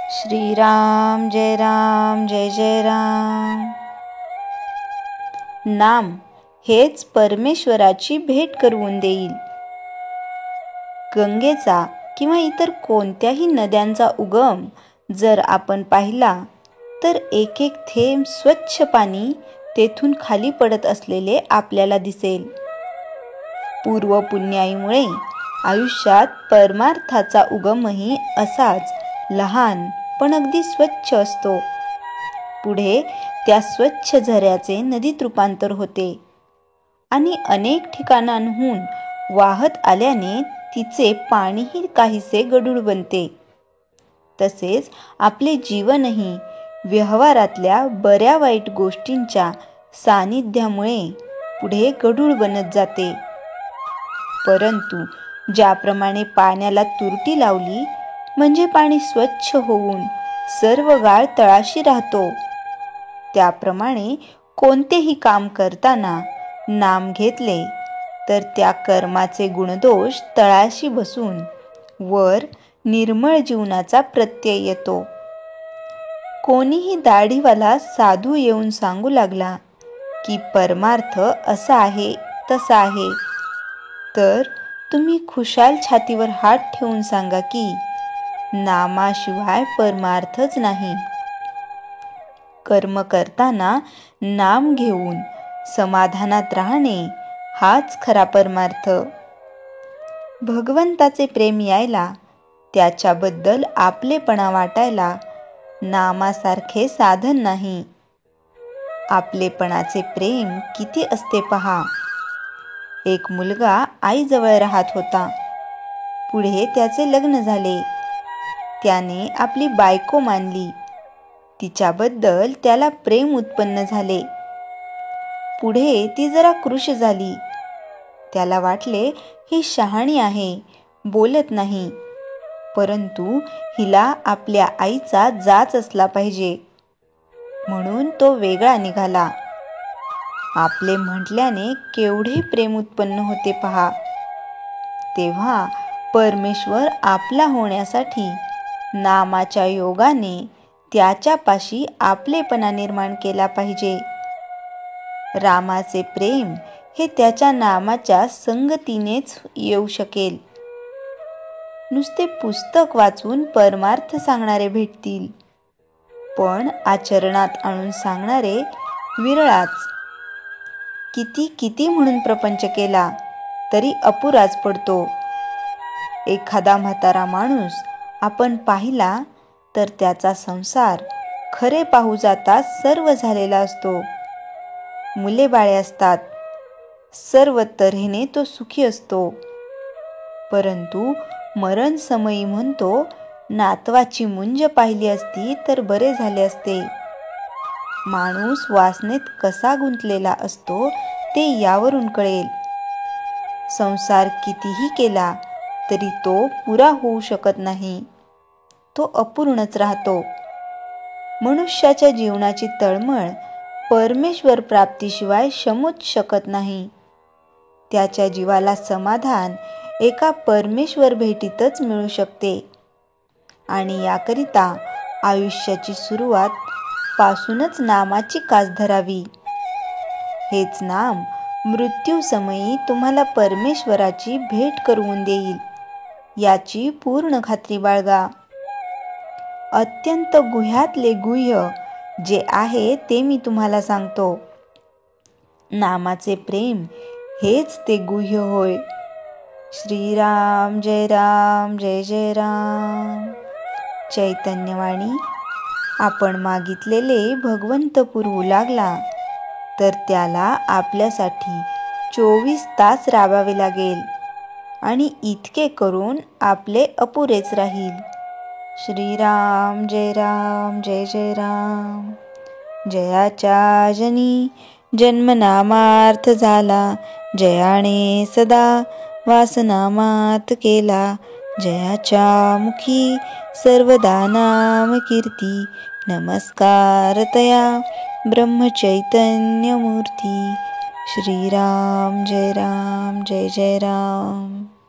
श्रीराम जय जय राम। नाम हेच परमेश्वराची भेट करवून देईल। गंगेचा किंवा इतर कोणत्याही नद्यांचा उगम जर आपण पाहिला तर एक एक थेंब स्वच्छ पाणी तेथून खाली पडत असलेले आपल्याला दिसेल। पूर्व पुण्याईमुळे आयुष्यात परमार्थाचा उगमही असाच लहान पण अगदी स्वच्छ असतो। पुढे त्या स्वच्छ झऱ्याचे नदीत रूपांतर होते आणि अनेक ठिकाणांहून वाहत आल्याने तिचे पाणीही काहीसे गढूळ बनते। तसेच आपले जीवनही व्यवहारातल्या बऱ्या वाईट गोष्टींच्या सानिध्यामुळे पुढे गढूळ बनत जाते। परंतु ज्याप्रमाणे पाण्याला तुरटी लावली म्हणजे पाणी स्वच्छ होऊन सर्व गाळ तळाशी राहतो, त्याप्रमाणे कोणतेही काम करताना नाम घेतले तर त्या कर्माचे गुणदोष तळाशी बसून वर निर्मळ जीवनाचा प्रत्यय येतो। कोणीही दाढीवाला साधू येऊन सांगू लागला की परमार्थ असा आहे तसा आहे, तर तुम्ही खुशाल छातीवर हात ठेवून सांगा की नामाशिवाय परमार्थच नाही। कर्म करताना नाम घेऊन समाधानात राहणे हाच खरा परमार्थ। भगवंताचे प्रेम यायला, त्याच्याबद्दल आपलेपणा वाटायला नामासारखे साधन नाही। आपलेपणाचे प्रेम किती असते पहा। एक मुलगा आईजवळ राहत होता। पुढे त्याचे लग्न झाले। त्याने आपली बायको मानली। तिच्याबद्दल त्याला प्रेम उत्पन्न झाले। पुढे ती जरा कृश झाली। त्याला वाटले ही शहाणी आहे, बोलत नाही, परंतु हिला आपल्या आईचा जाच असला पाहिजे, म्हणून तो वेगळा निघाला। आपले म्हटल्याने केवढे प्रेम उत्पन्न होते पहा। तेव्हा परमेश्वर आपला होण्यासाठी नामाच्या योगाने त्याच्यापाशी आपलेपणा निर्माण केला पाहिजे। रामाचे प्रेम हे त्याच्या नामाच्या संगतीनेच येऊ शकेल। नुसते पुस्तक वाचून परमार्थ सांगणारे भेटतील, पण आचरणात आणून सांगणारे विरळाच। किती किती म्हणून प्रपंच केला तरी अपुराच पडतो। एखादा म्हातारा माणूस आपण पाहिला तर त्याचा संसार खरे पाहू जाता सर्व झालेला असतो। मुले बाळे असतात, सर्व तऱ्हेने तो सुखी असतो, परंतु मरण समयी म्हणतो नातवाची मुंज पाहिली असती तर बरे झाले असते। माणूस वासनेत कसा गुंतलेला असतो ते यावरून कळेल। संसार कितीही केला तरी तो पुरा होऊ शकत नाही, तो अपूर्णच राहतो। मनुष्याच्या जीवनाची तळमळ परमेश्वर प्राप्तीशिवाय शमूच शकत नाही। त्याच्या जीवाला समाधान एका परमेश्वर भेटीतच मिळू शकते आणि याकरिता आयुष्याची सुरुवात पासूनच नामाची कास धरावी। हेच नाम मृत्यूसमयी तुम्हाला परमेश्वराची भेट करवून देईल, याची पूर्ण खात्री बाळगा। अत्यंत गुह्यातले गुह्य जे आहे ते मी तुम्हाला सांगतो। नामाचे प्रेम हेच ते गुह्य होय। श्रीराम जय जय राम। चैतन्यवाणी आपण मागितलेले भगवंत पुरवू लागला तर त्याला आपल्यासाठी 24 तास राबावे लागेल आणि इतके करून आपले अपुरेच राहील। श्रीराम जय जय राम। जयाच्या जनी जन्मनामार्थ झाला, जयाने सदा वासनामात केला, जयाच्या मुखी सर्वदा नाम कीर्ती, नमस्कार तया ब्रह्मचैतन्य मूर्ती। श्रीराम जय जय राम।